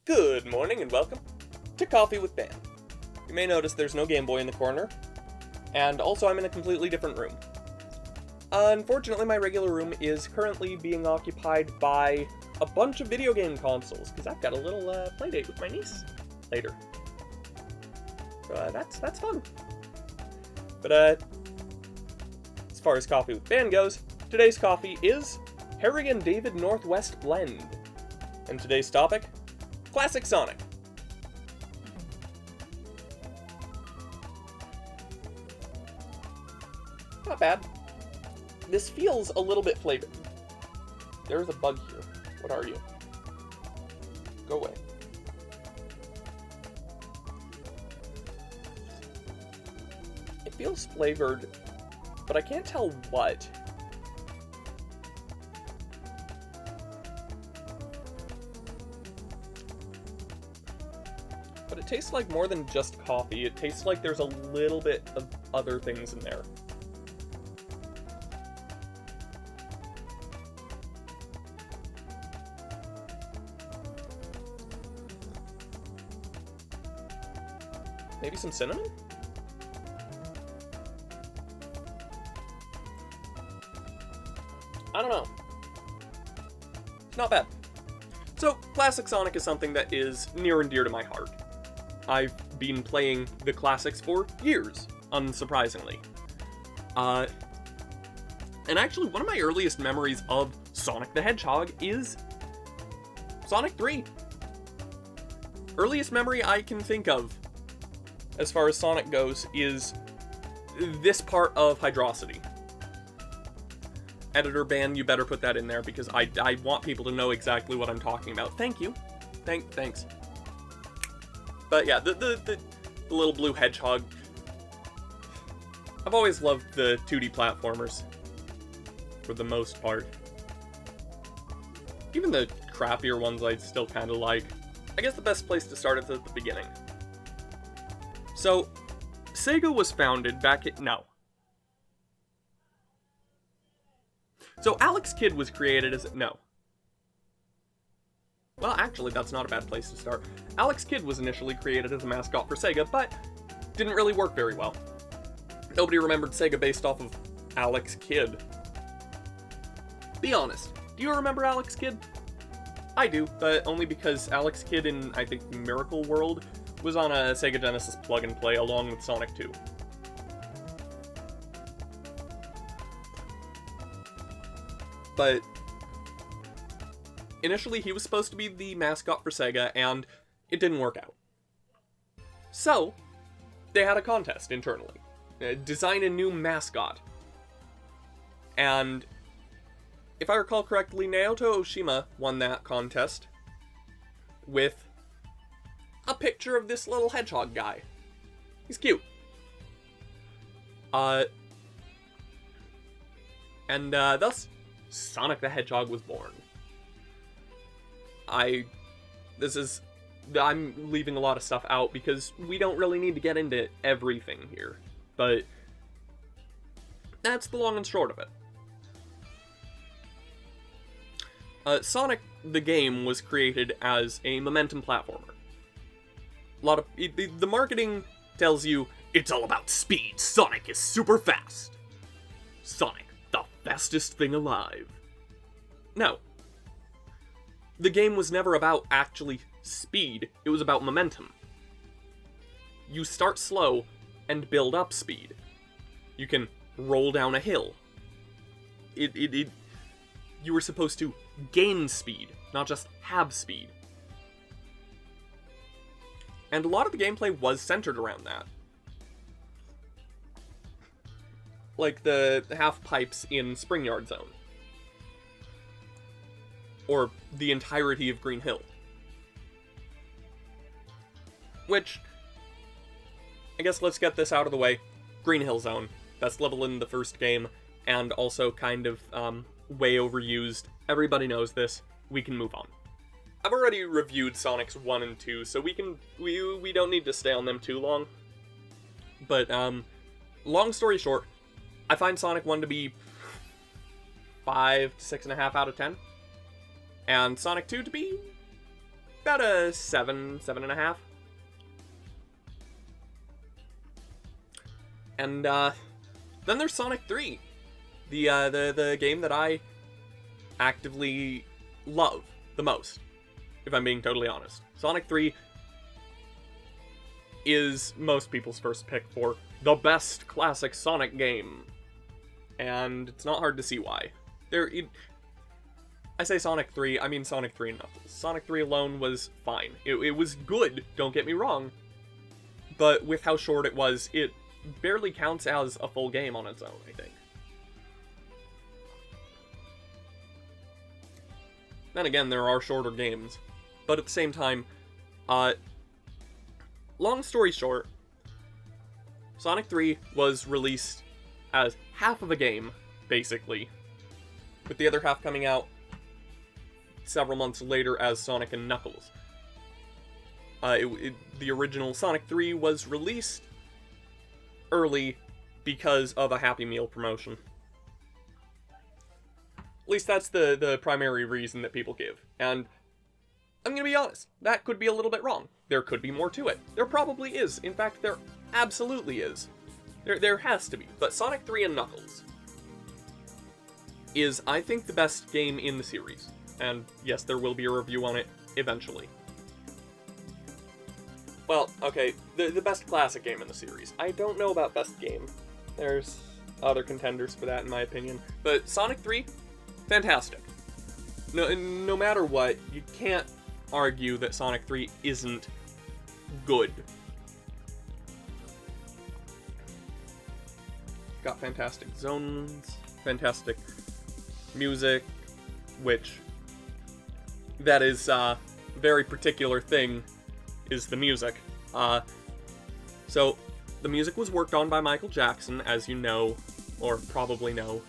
Good morning and welcome to Coffee with Bann. You may notice there's no Game Boy in the corner, and also I'm in a completely different room. Unfortunately, my regular room is currently being occupied by a bunch of video game consoles, because I've got a little playdate with my niece later. So that's fun. But as far as Coffee with Bann goes, today's coffee is Harry and David Northwest Blend. And today's topic, Classic Sonic. Not bad. This feels a little bit flavored. There's a bug here. What are you? Go away. It feels flavored, but I can't tell what. But it tastes like more than just coffee. It tastes like there's a little bit of other things in there. Maybe some cinnamon? I don't know. Not bad. So, Classic Sonic is something that is near and dear to my heart. I've been playing the classics for years, unsurprisingly. And actually, one of my earliest memories of Sonic the Hedgehog is Sonic 3. Earliest memory I can think of, as far as Sonic goes, is this part of Hydrocity. Editor Bann, you better put that in there, because I want people to know exactly what I'm talking about. Thank you. Thanks. But yeah, the little blue hedgehog. I've always loved the 2D platformers, for the most part. Even the crappier ones I still kind of like. I guess the best place to start is at the beginning. So, Sega was founded back at... No. So, Alex Kidd was created as... No. Well, actually, that's not a bad place to start. Alex Kidd was initially created as a mascot for Sega, but didn't really work very well. Nobody remembered Sega based off of Alex Kidd. Be honest, do you remember Alex Kidd? I do, but only because Alex Kidd in, I think, Miracle World was on a Sega Genesis plug-and-play along with Sonic 2. But initially, he was supposed to be the mascot for Sega, and it didn't work out. So, they had a contest internally. Design a new mascot. And, if I recall correctly, Naoto Oshima won that contest with a picture of this little hedgehog guy. He's cute. And thus, Sonic the Hedgehog was born. I'm leaving a lot of stuff out because we don't really need to get into everything here. But that's the long and short of it. Sonic the game was created as a momentum platformer. The marketing tells you it's all about speed. Sonic is super fast. Sonic, the fastest thing alive. No. The game was never about actually speed, it was about momentum. You start slow and build up speed. You can roll down a hill. You were supposed to gain speed, not just have speed. And a lot of the gameplay was centered around that. Like the half pipes in Spring Yard Zone. Or the entirety of Green Hill. Which, I guess let's get this out of the way. Green Hill Zone, best level in the first game, and also kind of way overused. Everybody knows this. We can move on. I've already reviewed Sonic's 1 and 2, so we don't need to stay on them too long. But, long story short, I find Sonic 1 to be 5 to 6.5 out of 10. And Sonic 2 to be about a 7.5. And then there's Sonic 3, the game that I actively love the most, if I'm being totally honest. Sonic 3 is most people's first pick for the best classic Sonic game, and it's not hard to see why. I say Sonic 3, I mean Sonic 3 and Knuckles. Sonic 3 alone was fine. It was good, don't get me wrong, but with how short it was, it barely counts as a full game on its own, I think. Then again, there are shorter games, but at the same time, long story short, Sonic 3 was released as half of a game, basically, with the other half coming out several months later as Sonic and Knuckles. The original Sonic 3 was released early because of a Happy Meal promotion. At least that's the primary reason that people give. And I'm gonna be honest, that could be a little bit wrong. There could be more to it. There probably is. In fact, there absolutely is. There has to be. But Sonic 3 and Knuckles is, I think, the best game in the series. And yes, there will be a review on it eventually. Well, okay, the best classic game in the series. I don't know about best game. There's other contenders for that, in my opinion. But Sonic 3, fantastic. No matter what, you can't argue that Sonic 3 isn't good. Got fantastic zones, fantastic music, which that is a very particular thing, is the music. So, the music was worked on by Michael Jackson, as you know, or probably know,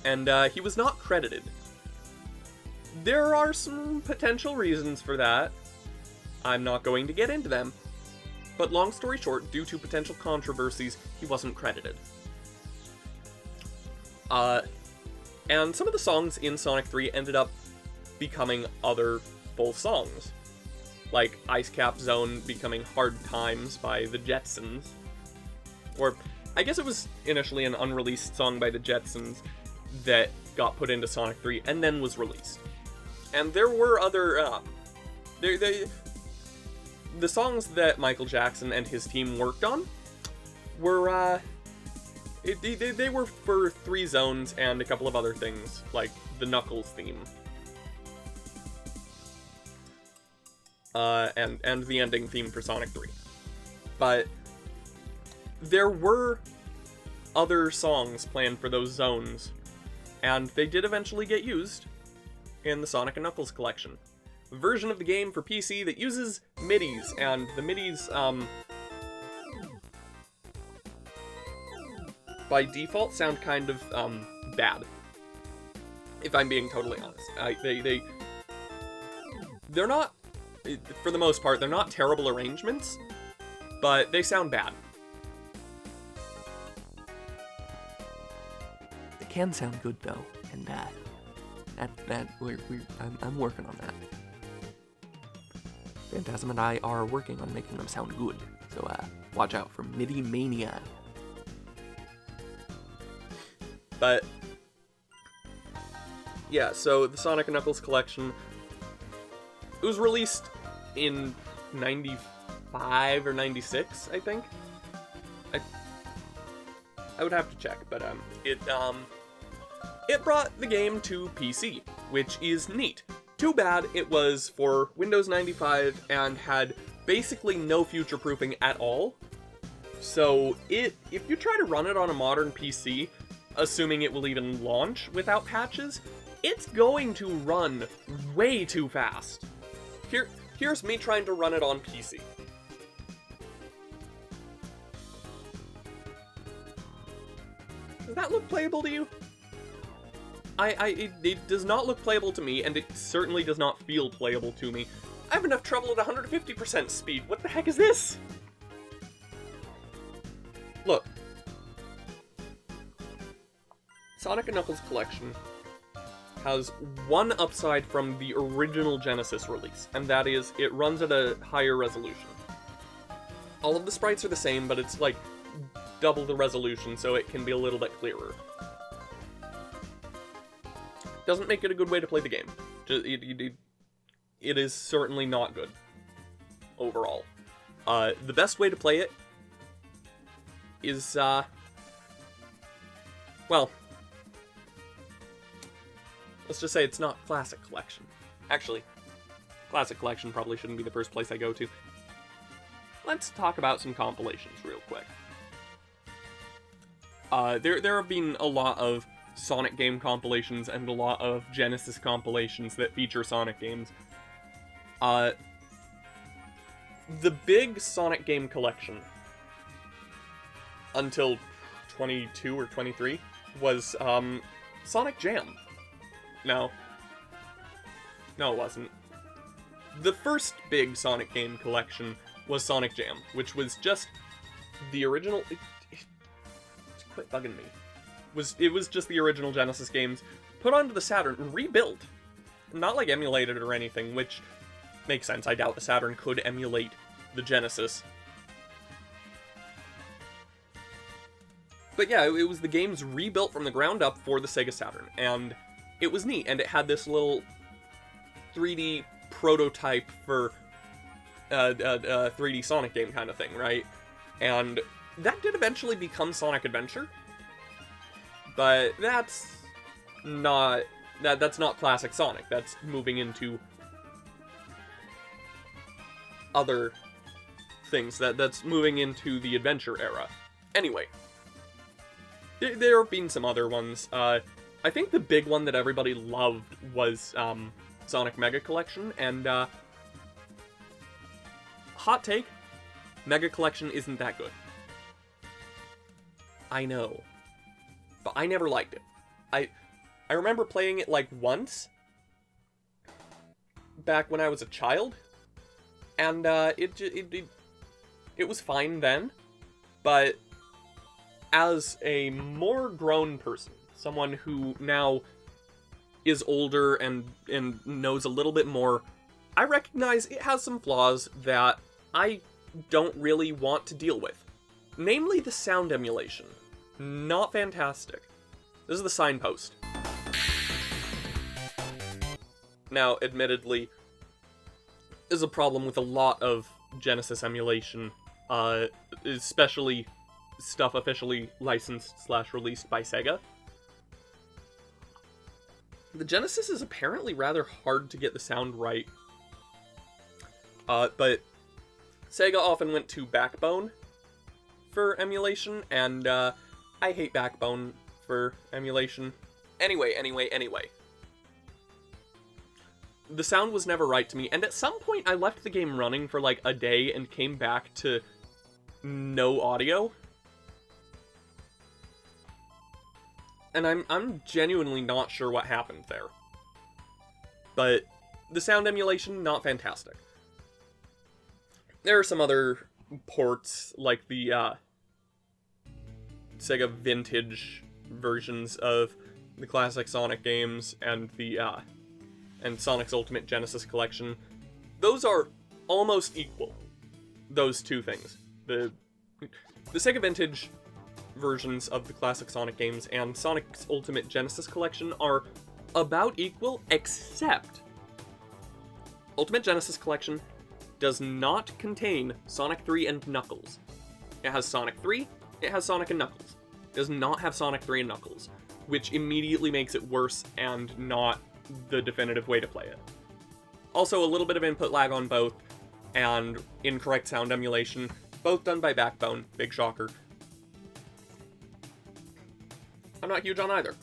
and he was not credited. There are some potential reasons for that. I'm not going to get into them. But long story short, due to potential controversies, he wasn't credited. And some of the songs in Sonic 3 ended up becoming other full songs. Like Ice Cap Zone becoming Hard Times by the Jetsons. Or, I guess it was initially an unreleased song by the Jetsons that got put into Sonic 3 and then was released. And there were other, the songs that Michael Jackson and his team worked on were, they were for 3 zones and a couple of other things, like the Knuckles theme. And the ending theme for Sonic 3. But there were other songs planned for those zones, and they did eventually get used in the Sonic and Knuckles collection. A version of the game for PC that uses MIDIs, and the MIDIs, by default sound kind of, bad. If I'm being totally honest. They're not, for the most part, they're not terrible arrangements, but they sound bad. They can sound good, though, and I'm working on that. Phantasm and I are working on making them sound good, so watch out for MIDI Mania. But yeah, so the Sonic and Knuckles collection, it was released in 95 or 96, I think. I would have to check, but it brought the game to PC, which is neat. Too bad it was for Windows 95 and had basically no future-proofing at all. So if you try to run it on a modern PC, assuming it will even launch without patches, it's going to run way too fast. Here's me trying to run it on PC. Does that look playable to you? It does not look playable to me, and it certainly does not feel playable to me. I have enough trouble at 150% speed. What the heck is this? Look. Sonic and Knuckles collection has one upside from the original Genesis release, and that is it runs at a higher resolution. All of the sprites are the same, but it's like double the resolution, so it can be a little bit clearer. Doesn't make it a good way to play the game. It is certainly not good overall. The best way to play it is, well, let's just say it's not Classic Collection. Actually, Classic Collection probably shouldn't be the first place I go to. Let's talk about some compilations real quick. There have been a lot of Sonic game compilations and a lot of Genesis compilations that feature Sonic games. The big Sonic game collection, until 22 or 23, was Sonic Jam. No, it wasn't. The first big Sonic game collection was Sonic Jam, which was just the original... Quit bugging me. It was just the original Genesis games put onto the Saturn and rebuilt. Not like emulated or anything, which makes sense. I doubt the Saturn could emulate the Genesis. But yeah, it was the games rebuilt from the ground up for the Sega Saturn, and it was neat, and it had this little 3D prototype for 3D Sonic game kind of thing, right? And that did eventually become Sonic Adventure, but that's not classic Sonic. That's moving into other things. That's moving into the adventure era. Anyway, there have been some other ones. I think the big one that everybody loved was Sonic Mega Collection, and hot take, Mega Collection isn't that good. I know, but I never liked it. I remember playing it like once back when I was a child, and it was fine then, but as a more grown person, someone who now is older and knows a little bit more, I recognize it has some flaws that I don't really want to deal with. Namely the sound emulation. Not fantastic. This is the signpost. Now, admittedly, there's a problem with a lot of Genesis emulation, especially stuff officially licensed/released by Sega. The Genesis is apparently rather hard to get the sound right, but Sega often went to Backbone for emulation, and I hate Backbone for emulation. Anyway. The sound was never right to me, and at some point I left the game running for like a day and came back to no audio. And I'm genuinely not sure what happened there. But the sound emulation, not fantastic. There are some other ports, like the Sega Vintage versions of the classic Sonic games and the and Sonic's Ultimate Genesis Collection. Those are almost equal, those two things. The Sega Vintage versions of the classic Sonic games and Sonic's Ultimate Genesis Collection are about equal, except Ultimate Genesis Collection does not contain Sonic 3 and Knuckles. It has Sonic 3, it has Sonic and Knuckles. It does not have Sonic 3 and Knuckles, which immediately makes it worse and not the definitive way to play it. Also, a little bit of input lag on both, and incorrect sound emulation, both done by Backbone, big shocker. I'm not huge on either.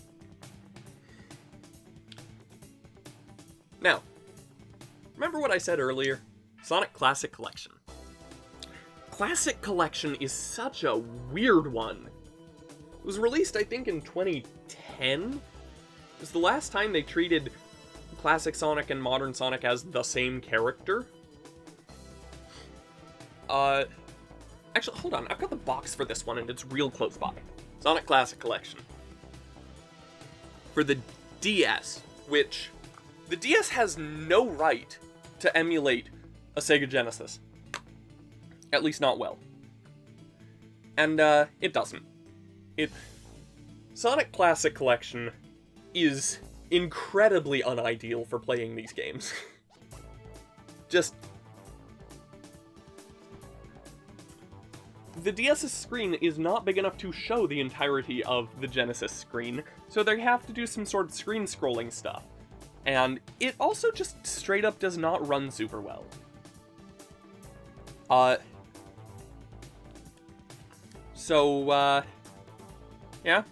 Now, remember what I said earlier? Sonic Classic Collection. Classic Collection is such a weird one. It was released, I think, in 2010? It was the last time they treated Classic Sonic and Modern Sonic as the same character. Actually, hold on, I've got the box for this one and it's real close by. Sonic Classic Collection. For the DS, which the DS has no right to emulate a Sega Genesis. At least not well. And, it doesn't. Sonic Classic Collection is incredibly unideal for playing these games. Just... The DS's screen is not big enough to show the entirety of the Genesis screen, so they have to do some sort of screen scrolling stuff. And it also just straight up does not run super well. Yeah.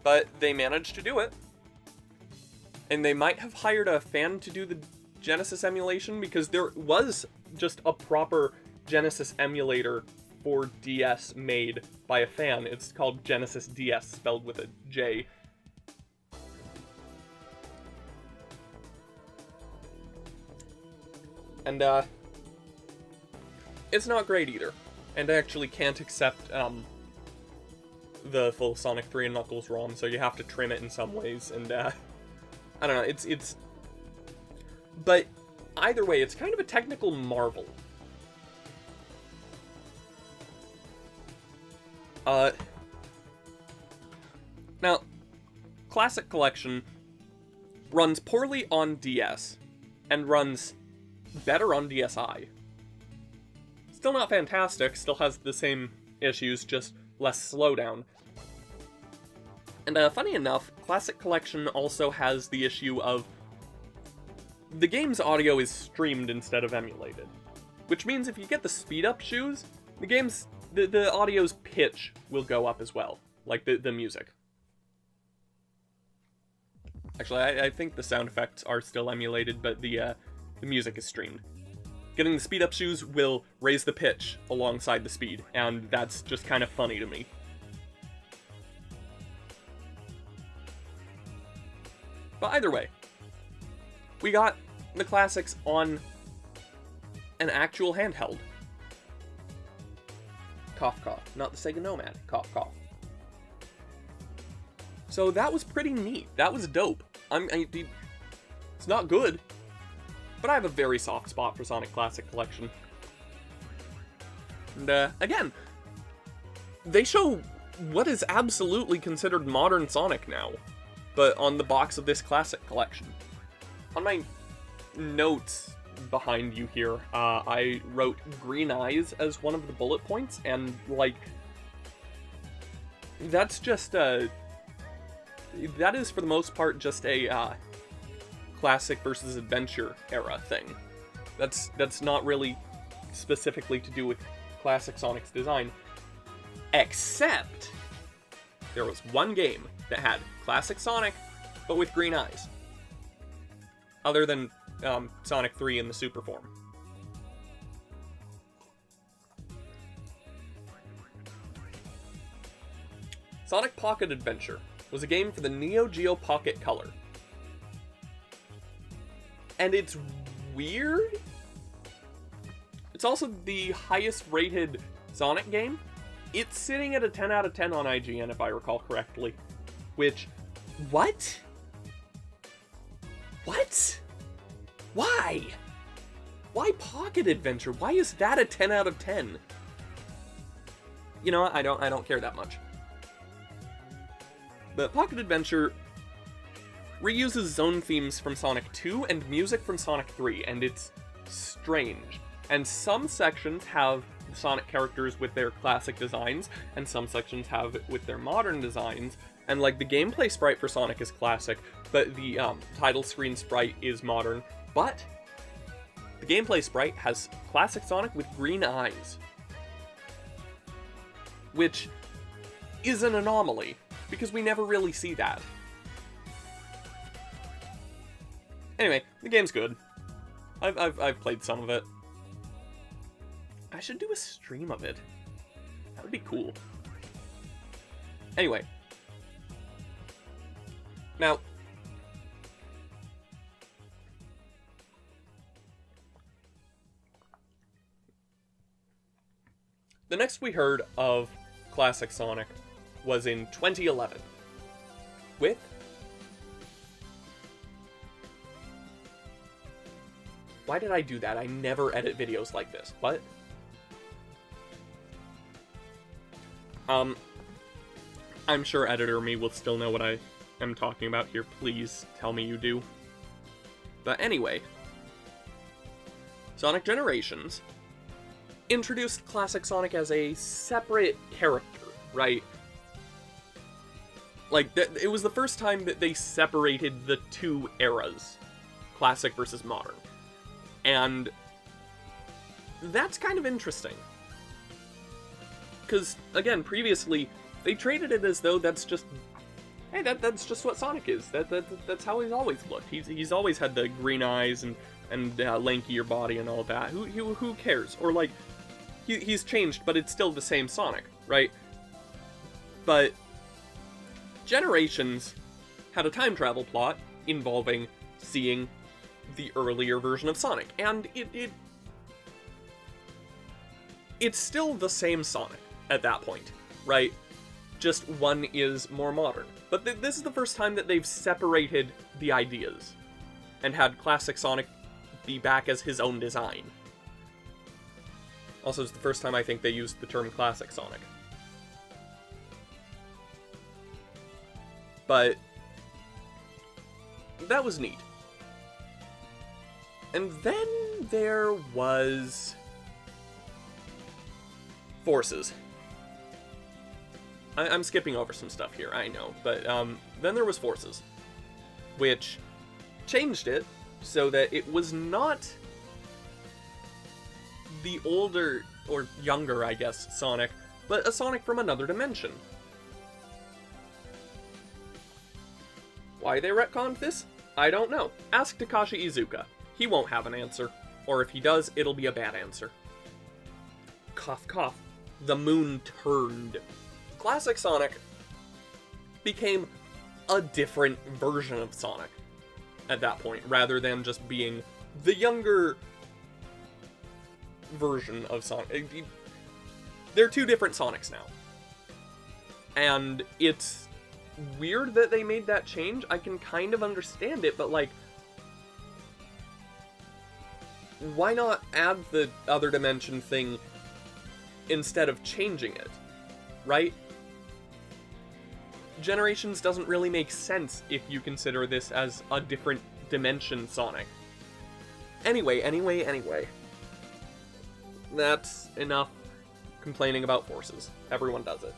But they managed to do it. And they might have hired a fan to do the Genesis emulation, because there was just a proper Genesis emulator for DS made by a fan. It's called Genesis DS, spelled with a J. And, it's not great either. And I actually can't accept, the full Sonic 3 and Knuckles ROM, so you have to trim it in some ways, and, I don't know, it's... But, either way, it's kind of a technical marvel. Now, Classic Collection runs poorly on DS, and runs better on DSi. Still not fantastic, still has the same issues, just less slowdown. And funny enough, Classic Collection also has the issue of the game's audio is streamed instead of emulated. Which means if you get the speed-up shoes, the audio's pitch will go up as well, like the music. Actually, I think the sound effects are still emulated, but the music is streamed. Getting the speed-up shoes will raise the pitch alongside the speed, and that's just kind of funny to me. But either way, we got the classics on an actual handheld. Cough, cough. Not the Sega Nomad. Cough, cough. So that was pretty neat. That was dope. It's not good, but I have a very soft spot for Sonic Classic Collection. And, again, they show what is absolutely considered modern Sonic now, but on the box of this Classic Collection. On my notes behind you here, I wrote green eyes as one of the bullet points, and, like, that's just, that is, for the most part, just a, classic versus adventure era thing. That's not really specifically to do with classic Sonic's design, except there was one game that had classic Sonic, but with green eyes. Other than Sonic 3 in the Super form. Sonic Pocket Adventure was a game for the Neo Geo Pocket Color. And it's weird. It's also the highest rated Sonic game. It's sitting at a 10 out of 10 on IGN, if I recall correctly. Which, what? What? Why? Why Pocket Adventure? Why is that a 10 out of 10? You know what? I don't care that much. But Pocket Adventure reuses zone themes from Sonic 2 and music from Sonic 3, and it's strange. And some sections have Sonic characters with their classic designs, and some sections have it with their modern designs, and like the gameplay sprite for Sonic is classic, but the title screen sprite is modern, but the gameplay sprite has classic Sonic with green eyes. Which is an anomaly, because we never really see that. Anyway, the game's good. I've played some of it. I should do a stream of it. That would be cool. Anyway. Now, the next we heard of classic Sonic was in 2011 with Why did I do that? I never edit videos like this. What? I'm sure editor me will still know what I am talking about here. Please tell me you do. But anyway, Sonic Generations introduced Classic Sonic as a separate character, right? Like, it was the first time that they separated the two eras, classic versus modern. And that's kind of interesting. Because, again, previously, they treated it as though that's just, hey, that's just what Sonic is. That's how he's always looked. He's always had the green eyes and lankier body and all that. Who cares? Or, like, he's changed, but it's still the same Sonic, right? But Generations had a time travel plot involving seeing the earlier version of Sonic, and it's still the same Sonic at that point, right? Just one is more modern. But this is the first time that they've separated the ideas and had Classic Sonic be back as his own design. Also, it's the first time I think they used the term Classic Sonic. But that was neat. And then there was Forces. I'm skipping over some stuff here, I know, but then there was Forces, which changed it so that it was not the older, or younger, I guess, Sonic, but a Sonic from another dimension. Why they retconned this? I don't know. Ask Takashi Iizuka. He won't have an answer. Or if he does, it'll be a bad answer. Cough, cough. The moon turned. Classic Sonic became a different version of Sonic at that point, rather than just being the younger version of Sonic. They're two different Sonics now. And it's weird that they made that change. I can kind of understand it, but like, why not add the other dimension thing instead of changing it, right? Generations doesn't really make sense if you consider this as a different dimension Sonic. Anyway. That's enough complaining about Forces. Everyone does it.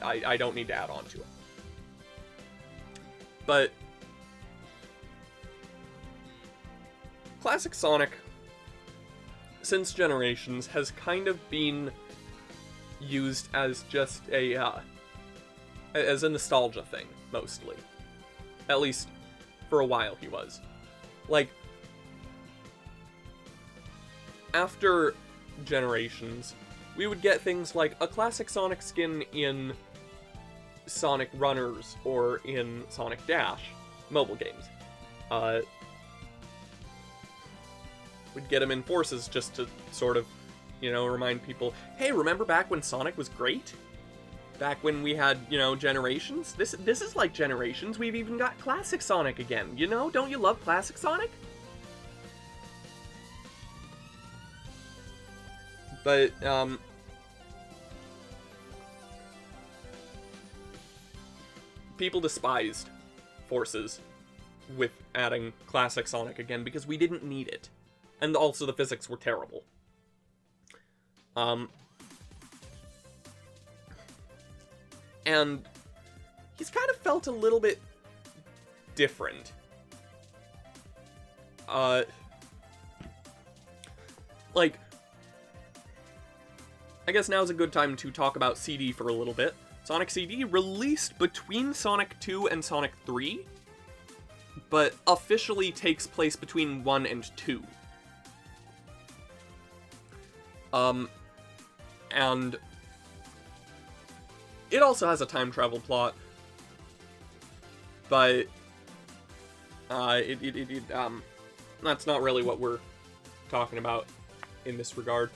I don't need to add on to it. But Classic Sonic, since Generations, has kind of been used as just as a nostalgia thing, mostly. At least, for a while he was. Like, after Generations, we would get things like a classic Sonic skin in Sonic Runners or in Sonic Dash mobile games. We'd get him in Forces just to sort of, remind people, hey, remember back when Sonic was great? Back when we had, Generations? This is like Generations. We've even got Classic Sonic again, Don't you love Classic Sonic? But, people despised Forces with adding Classic Sonic again because we didn't need it. And also the physics were terrible. And he's kind of felt a little bit different. Like, I guess now's a good time to talk about CD for a little bit. Sonic CD released between Sonic 2 and Sonic 3, but officially takes place between 1 and 2. And it also has a time travel plot, but that's not really what we're talking about in this regard.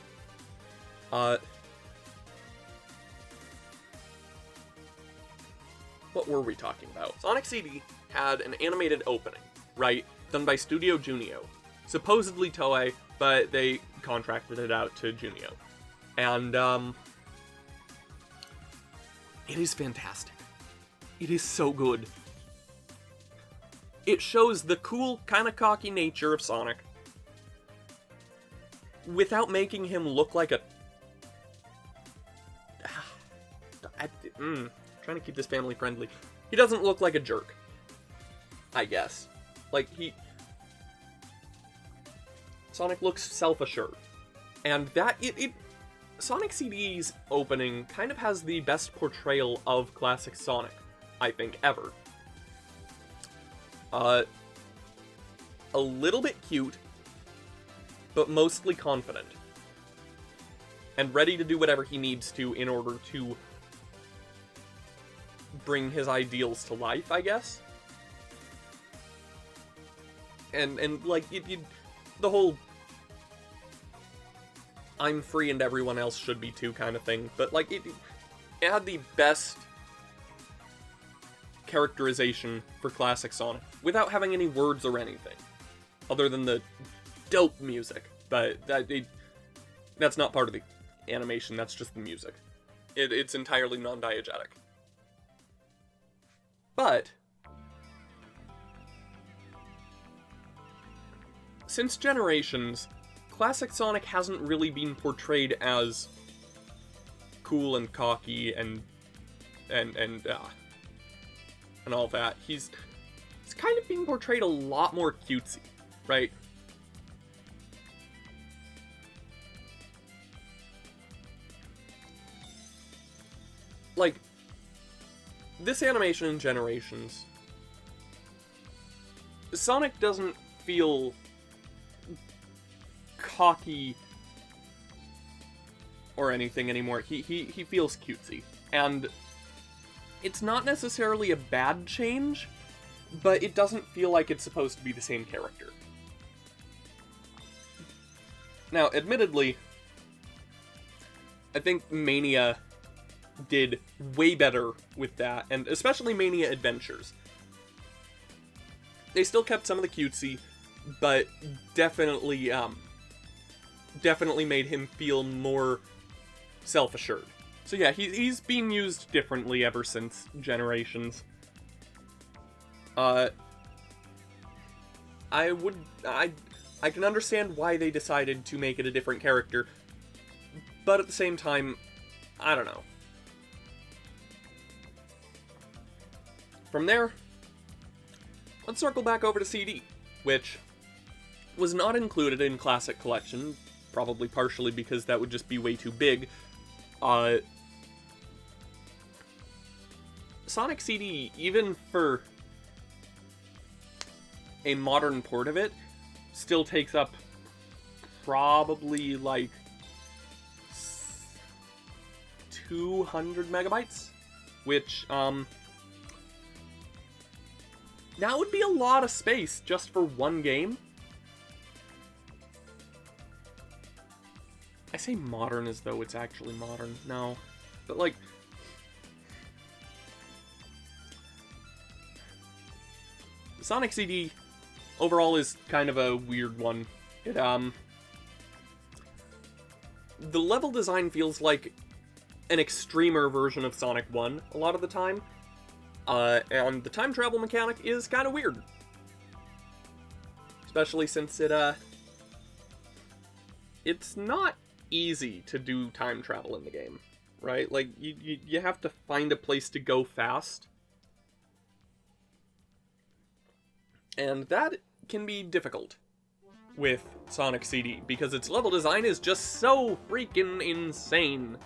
What were we talking about? Sonic CD had an animated opening, right? Done by Studio Junio. supposedly Toei, but they contracted it out to Junio. And, it is fantastic. It is so good. It shows the cool, kind of cocky nature of Sonic without making him look like a... trying to keep this family friendly. He doesn't look like a jerk, I guess. Like, Sonic looks self-assured. And that, Sonic CD's opening kind of has the best portrayal of classic Sonic, I think, ever. A little bit cute, but mostly confident. And ready to do whatever he needs to in order to bring his ideals to life, I guess. And like, the whole I'm free and everyone else should be too kind of thing. But like, it had the best characterization for classic Sonic without having any words or anything, other than the dope music. But that's not part of the animation, that's just the music. It's entirely non-diegetic. But since Generations, classic Sonic hasn't really been portrayed as cool and cocky and all that. He's kind of being portrayed a lot more cutesy, right? Like, this animation in Generations, Sonic doesn't feel cocky or anything anymore. He feels cutesy. And it's not necessarily a bad change, but it doesn't feel like it's supposed to be the same character. Now, admittedly, I think Mania did way better with that, and especially Mania Adventures. They still kept some of the cutesy, but definitely made him feel more self-assured. So yeah, he's been used differently ever since Generations. I can understand why they decided to make it a different character, but at the same time, I don't know. From there, let's circle back over to CD, which was not included in Classic Collection, probably partially because that would just be way too big. Sonic CD, even for a modern port of it, still takes up probably like 200 megabytes, which, that would be a lot of space just for one game. I say modern as though it's actually modern. No. But like, Sonic CD overall is kind of a weird one. It, the level design feels like an extremer version of Sonic 1 a lot of the time. And the time travel mechanic is kind of weird. Especially since it's not easy to do time travel in the game, right? Like, you have to find a place to go fast. And that can be difficult with Sonic CD, because its level design is just so freaking insane.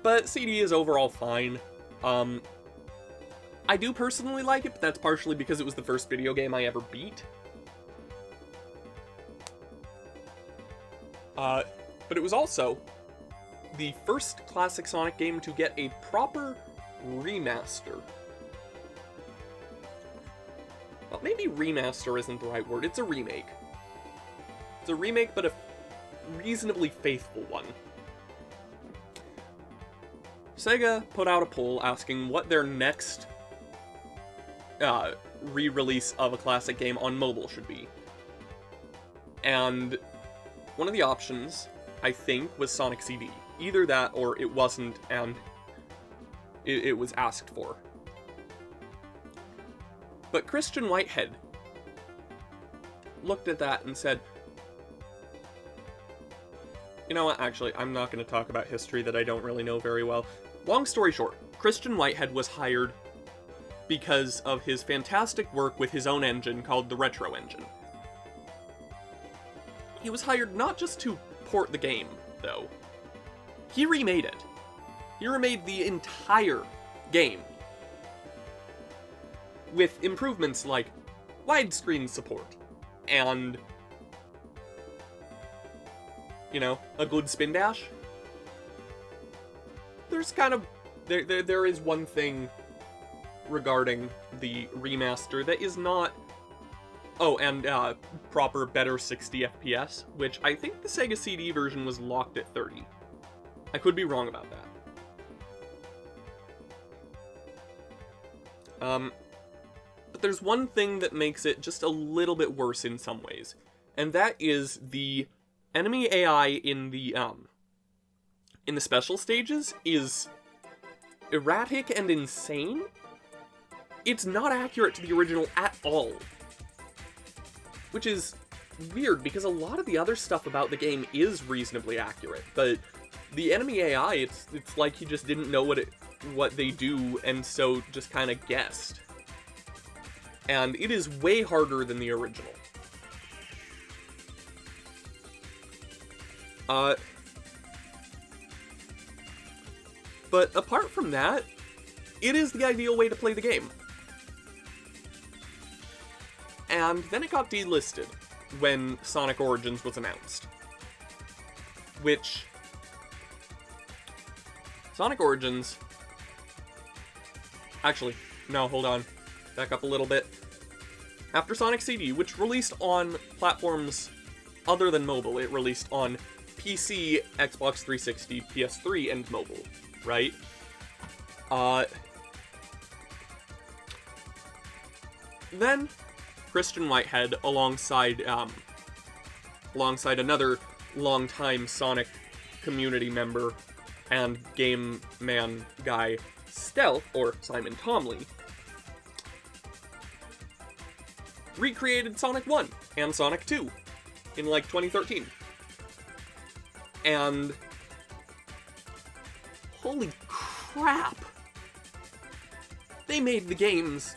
But CD is overall fine. I do personally like it, but that's partially because it was the first video game I ever beat. But it was also the first classic Sonic game to get a proper remaster. Well, maybe remaster isn't the right word, it's a remake. It's a remake, but a reasonably faithful one. Sega put out a poll asking what their next re-release of a classic game on mobile should be. And one of the options, I think, was Sonic CD. Either that or it wasn't, and it was asked for. But Christian Whitehead looked at that and said, you know what, actually, I'm not going to talk about history that I don't really know very well. Long story short, Christian Whitehead was hired because of his fantastic work with his own engine called the Retro Engine. He was hired not just to port the game, though. He remade it. He remade the entire game, with improvements like widescreen support, and, you know, a good spin dash. There's kind of, there is one thing regarding the remaster that is not, oh, and proper better 60 FPS, which I think the Sega CD version was locked at 30. I could be wrong about that. But there's one thing that makes it just a little bit worse in some ways, and that is the enemy AI in the special stages is erratic and insane. It's not accurate to the original at all, which is weird because a lot of the other stuff about the game is reasonably accurate, but the enemy AI, it's like he just didn't know what they do, and so just kind of guessed. And it is way harder than the original. But apart from that, it is the ideal way to play the game. And then it got delisted when Sonic Origins was announced. Which, Sonic Origins, actually, no, hold on, back up a little bit. After Sonic CD, which released on platforms other than mobile, it released on PC, Xbox 360, PS3, and mobile, right? Then Christian Whitehead, alongside another longtime Sonic community member and game man guy, Stealth, or Simon Tomley, recreated Sonic 1 and Sonic 2 in like 2013. And holy crap! They made the games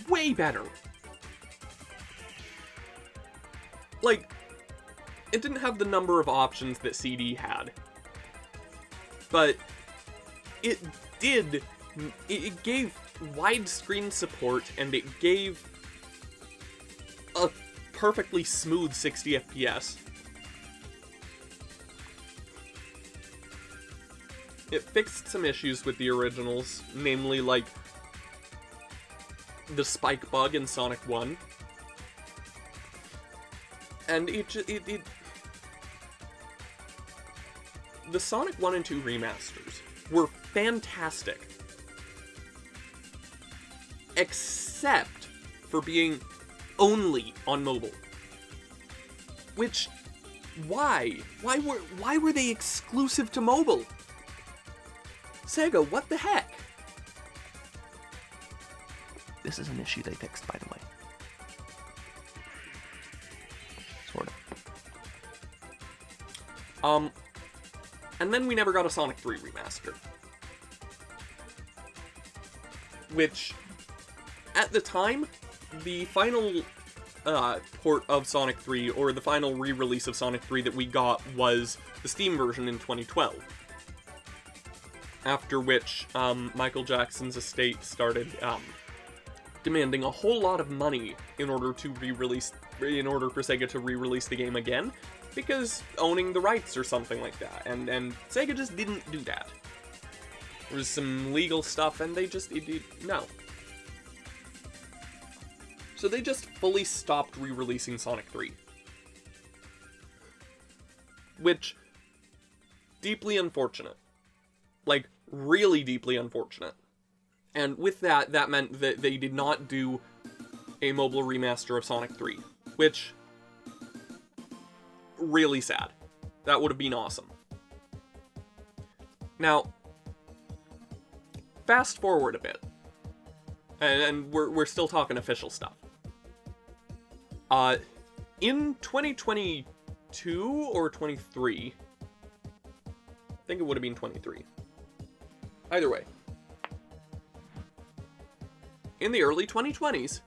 way better. Like, it didn't have the number of options that CD had, but it did, it gave widescreen support, and it gave a perfectly smooth 60 FPS. It fixed some issues with the originals, namely like the spike bug in Sonic 1. And the Sonic 1 and 2 remasters were fantastic. Except for being only on mobile. Which, why? Why were they exclusive to mobile? Sega, what the heck? This is an issue they fixed, by the way. Sort of. And then we never got a Sonic 3 remaster. Which, at the time, the final port of Sonic 3, or the final re-release of Sonic 3 that we got, was the Steam version in 2012. After which, Michael Jackson's estate started demanding a whole lot of money in order for Sega to re-release the game again, because owning the rights or something like that, and Sega just didn't do that. There was some legal stuff, and they just, no. So they just fully stopped re-releasing Sonic 3. Which, deeply unfortunate. Like, really deeply unfortunate. And with that, that meant that they did not do a mobile remaster of Sonic 3. Which, really sad. That would have been awesome. Now, fast forward a bit. And we're still talking official stuff. In 2022 or 23, I think it would have been 23. Either way. In the early 2020s,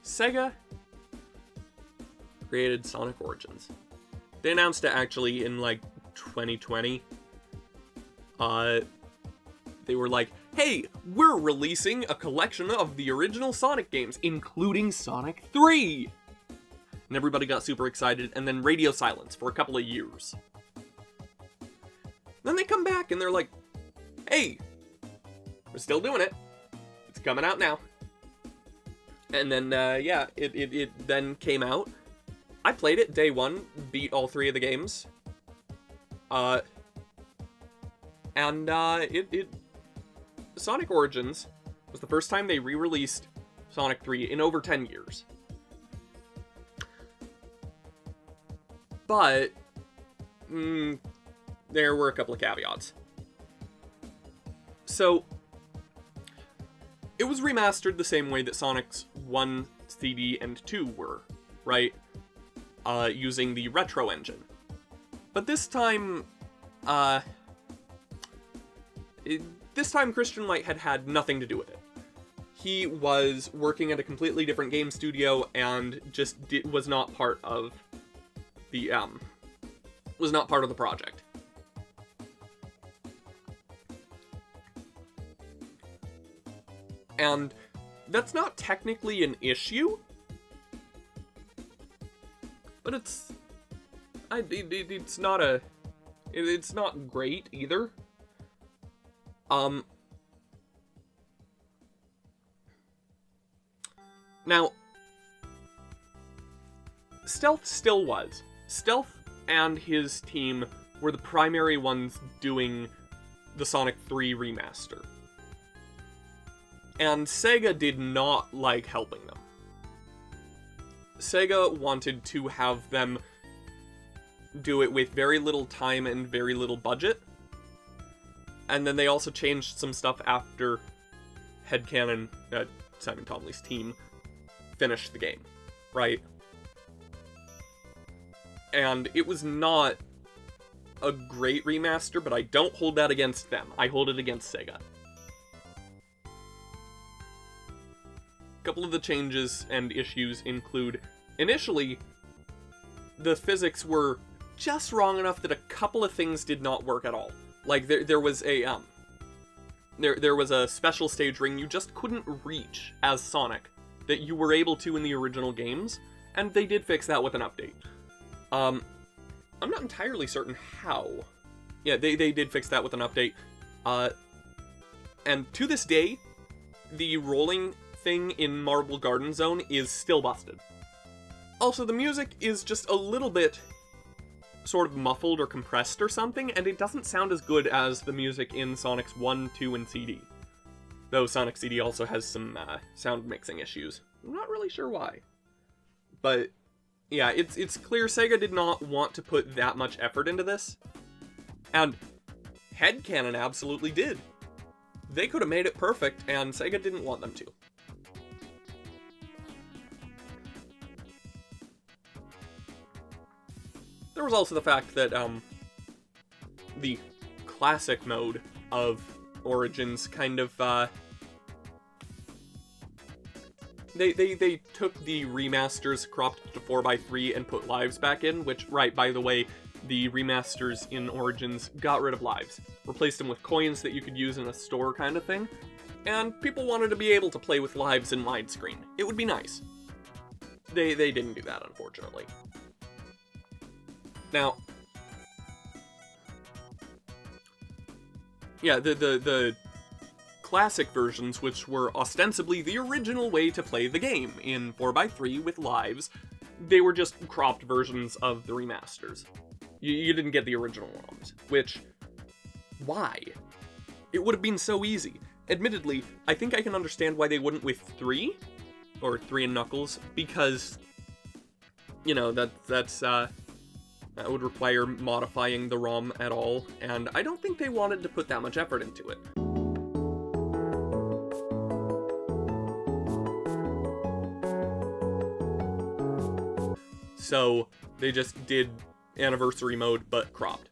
Sega created Sonic Origins. They announced it actually in like 2020. They were like, hey, we're releasing a collection of the original Sonic games, including Sonic 3! And everybody got super excited, and then radio silence for a couple of years. Then they come back and they're like, hey, we're still doing it. It's coming out now. And then, yeah, it then came out. I played it day one, beat all 3 of the games. Sonic Origins was the first time they re-released Sonic 3 in over 10 years. But, there were a couple of caveats. So, it was remastered the same way that Sonic's 1 CD and 2 were, right? Using the retro engine. But this time, Christian Light had nothing to do with it. He was working at a completely different game studio and just was not part of the project. And that's not technically an issue, but it's not great either. Now, Stealth still was. Stealth and his team were the primary ones doing the Sonic 3 remaster. And Sega did not like helping them. Sega wanted to have them do it with very little time and very little budget. And then they also changed some stuff after Headcanon, Simon Tomley's team, finished the game, right? And it was not a great remaster, but I don't hold that against them. I hold it against Sega. A couple of the changes and issues include, initially, the physics were just wrong enough that a couple of things did not work at all. Like, there was a special stage ring you just couldn't reach as Sonic that you were able to in the original games, and they did fix that with an update. I'm not entirely certain how. Yeah, they did fix that with an update. And to this day, the rolling thing in Marble Garden Zone is still busted. Also, the music is just a little bit sort of muffled or compressed or something, and it doesn't sound as good as the music in Sonic's 1, 2, and CD. Though Sonic CD also has some sound mixing issues. I'm not really sure why. But, yeah, it's clear Sega did not want to put that much effort into this. And Headcanon absolutely did. They could have made it perfect, and Sega didn't want them to. There was also the fact that, the classic mode of Origins kind of, They took the remasters, cropped to 4x3, and put lives back in, which, right, by the way, the remasters in Origins got rid of lives. Replaced them with coins that you could use in a store kind of thing. And people wanted to be able to play with lives in widescreen. It would be nice. They didn't do that, unfortunately. Now, yeah, the classic versions, which were ostensibly the original way to play the game in 4x3 with lives, they were just cropped versions of the remasters. You didn't get the original ones, which, why? It would have been so easy. Admittedly, I think I can understand why they wouldn't with 3, or 3 and Knuckles, because you know, that would require modifying the ROM at all, and I don't think they wanted to put that much effort into it. So they just did anniversary mode, but cropped.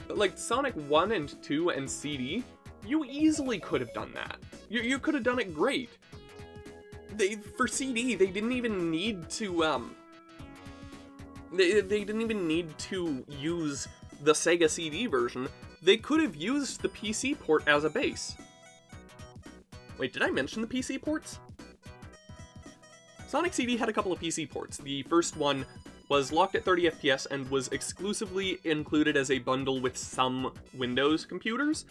But like Sonic 1 and 2 and CD, you easily could have done that. You could have done it great. For CD, they didn't even need to, they didn't even need to use the Sega CD version. They could have used the PC port as a base. Wait, did I mention the PC ports? Sonic CD had a couple of PC ports. The first one was locked at 30 FPS and was exclusively included as a bundle with some Windows computers.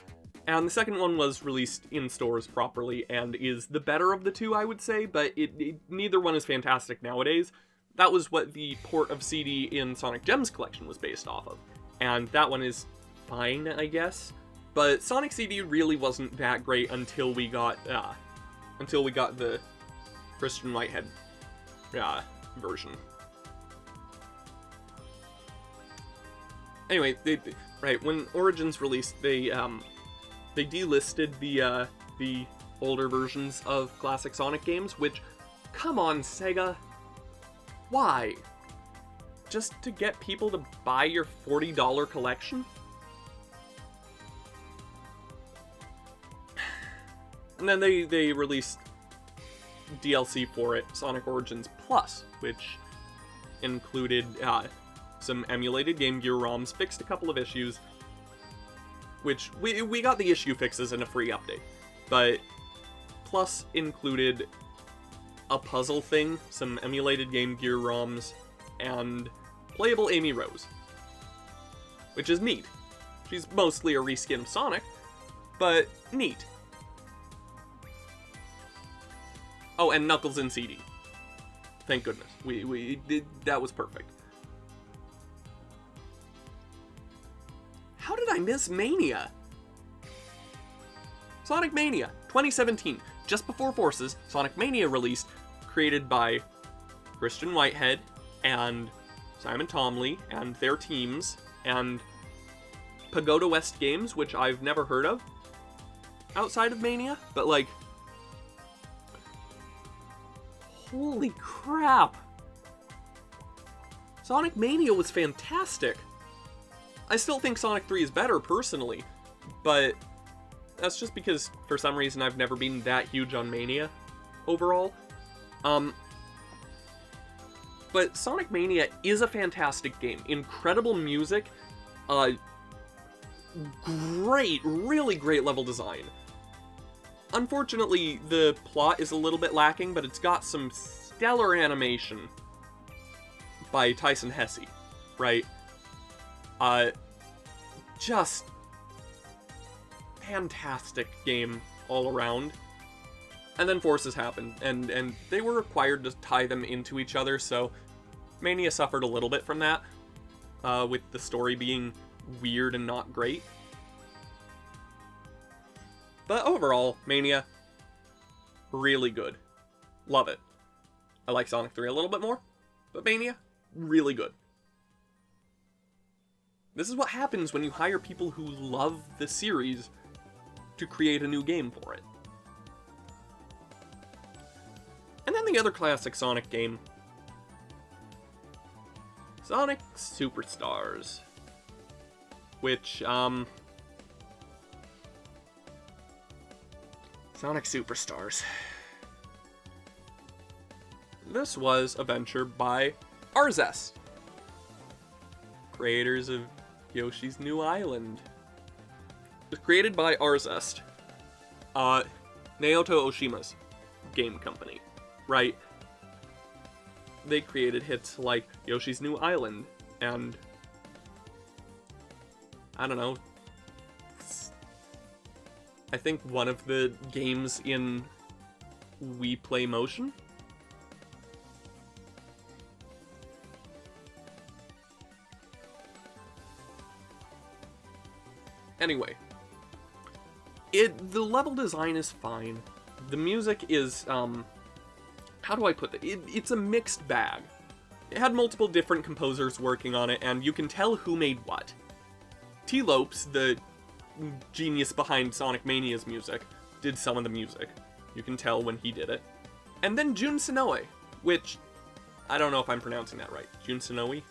And the second one was released in stores properly and is the better of the two, I would say, but neither one is fantastic nowadays. That was what the port of CD in Sonic Gems collection was based off of. And that one is fine, I guess. But Sonic CD really wasn't that great until we got the Christian Whitehead version. Anyway, right, when Origins released, they delisted the older versions of classic Sonic games, which, come on, Sega. Why? Just to get people to buy your $40 collection? And then they released DLC for it, Sonic Origins Plus, which included some emulated Game Gear ROMs, fixed a couple of issues, which we got the issue fixes in a free update, but Plus included a puzzle thing, some emulated Game Gear ROMs, and playable Amy Rose, which is neat. She's mostly a reskin of Sonic, but neat. Oh, and Knuckles in CD. Thank goodness. We did, that was perfect. How did I miss Mania? Sonic Mania, 2017. Just before Forces, Sonic Mania released, created by Christian Whitehead and Simon Tomley and their teams, and Pagoda West Games, which I've never heard of outside of Mania, but like, holy crap! Sonic Mania was fantastic! I still think Sonic 3 is better, personally, but that's just because, for some reason, I've never been that huge on Mania, overall. But Sonic Mania is a fantastic game. Incredible music, great, really great level design. Unfortunately, the plot is a little bit lacking, but it's got some stellar animation by Tyson Hesse, right? Just fantastic game all around. And then Forces happened, and they were required to tie them into each other, so Mania suffered a little bit from that, with the story being weird and not great. But overall, Mania, really good. Love it. I like Sonic 3 a little bit more, but Mania, really good. This is what happens when you hire people who love the series to create a new game for it. And then the other classic Sonic game, Sonic Superstars, which, Sonic Superstars. This was a venture by Arzest, creators of Yoshi's New Island. It was created by Arzest, Naoto Oshima's game company, right? They created hits like Yoshi's New Island and, I don't know, I think one of the games in Wii Play Motion? Anyway, the level design is fine. The music is, how do I put it? It's a mixed bag. It had multiple different composers working on it, and you can tell who made what. T. Lopes, the genius behind Sonic Mania's music, did some of the music. You can tell when he did it. And then Jun Senoue, which, I don't know if I'm pronouncing that right. Jun Senoue?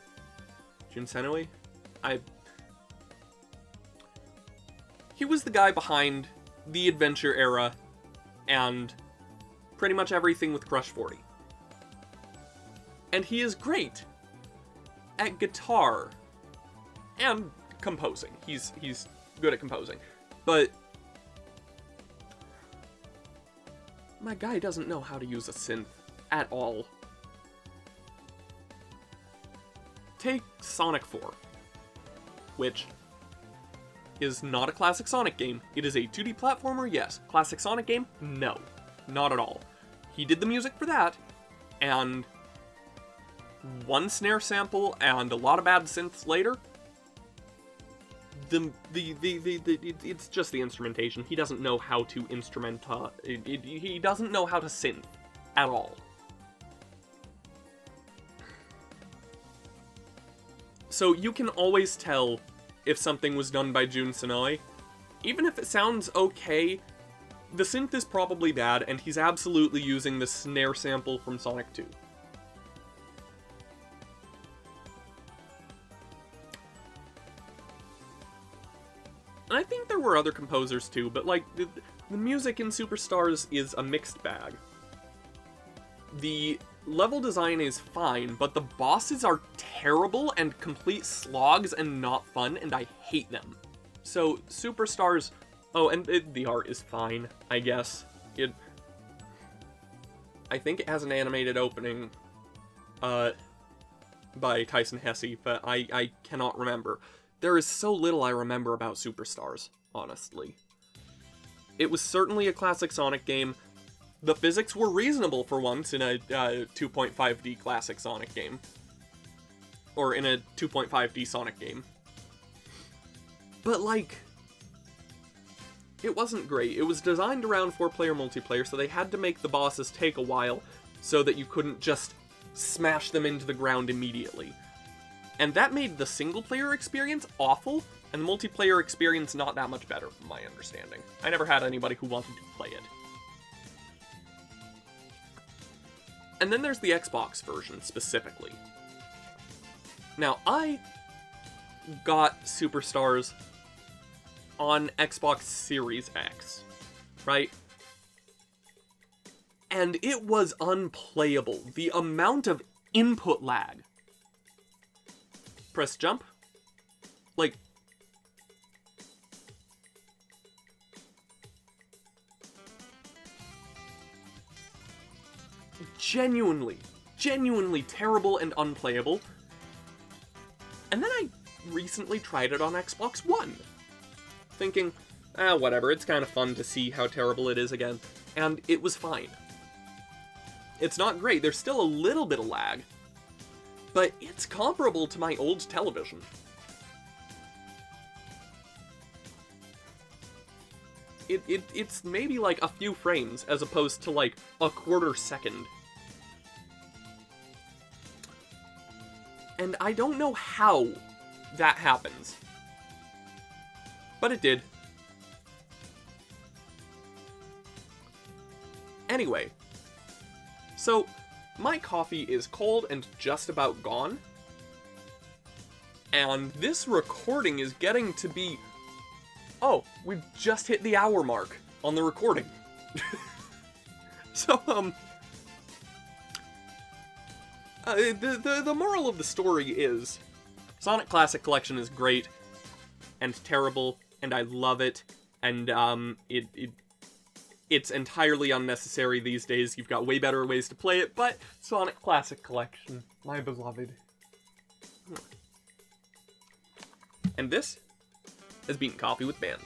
Jun Senoue? He was the guy behind the Adventure era and pretty much everything with Crush 40. And he is great at guitar and composing. He's good at composing. But my guy doesn't know how to use a synth at all. Take Sonic 4, which is not a classic Sonic game. It is a 2D platformer, yes. Classic Sonic game? No. Not at all. He did the music for that, and one snare sample and a lot of bad synths later, it's just the instrumentation. He doesn't know how to he doesn't know how to synth at all. So you can always tell if something was done by Jun Senoue. Even if it sounds okay, the synth is probably bad, and he's absolutely using the snare sample from Sonic 2. And I think there were other composers too, but like, the music in Superstars is a mixed bag. The level design is fine, but the bosses are terrible and complete slogs and not fun, and I hate them. So, Superstars... Oh, and the art is fine, I guess. I think it has an animated opening, by Tyson Hesse, but I cannot remember. There is so little I remember about Superstars, honestly. It was certainly a classic Sonic game. The physics were reasonable for once in a 2.5D classic Sonic game. Or in a 2.5D Sonic game. But, like, it wasn't great. It was designed around 4-player multiplayer, so they had to make the bosses take a while so that you couldn't just smash them into the ground immediately. And that made the single-player experience awful, and the multiplayer experience not that much better, from my understanding. I never had anybody who wanted to play it. And then there's the Xbox version, specifically. Now, I got Superstars on Xbox Series X, right? And it was unplayable. The amount of input lag. Press jump. Like, genuinely terrible and unplayable. And then I recently tried it on Xbox One, thinking, whatever, it's kind of fun to see how terrible it is again. And it was fine. It's not great, there's still a little bit of lag, but it's comparable to my old television. It's maybe like a few frames as opposed to like a quarter second. And I don't know how that happens. But it did. Anyway, so my coffee is cold and just about gone. And this recording is getting to be... Oh, we've just hit the hour mark on the recording. So, the moral of the story is, Sonic Classic Collection is great, and terrible, and I love it, and, it's entirely unnecessary these days. You've got way better ways to play it, but Sonic Classic Collection, my beloved. And this has been Coffee with Bann.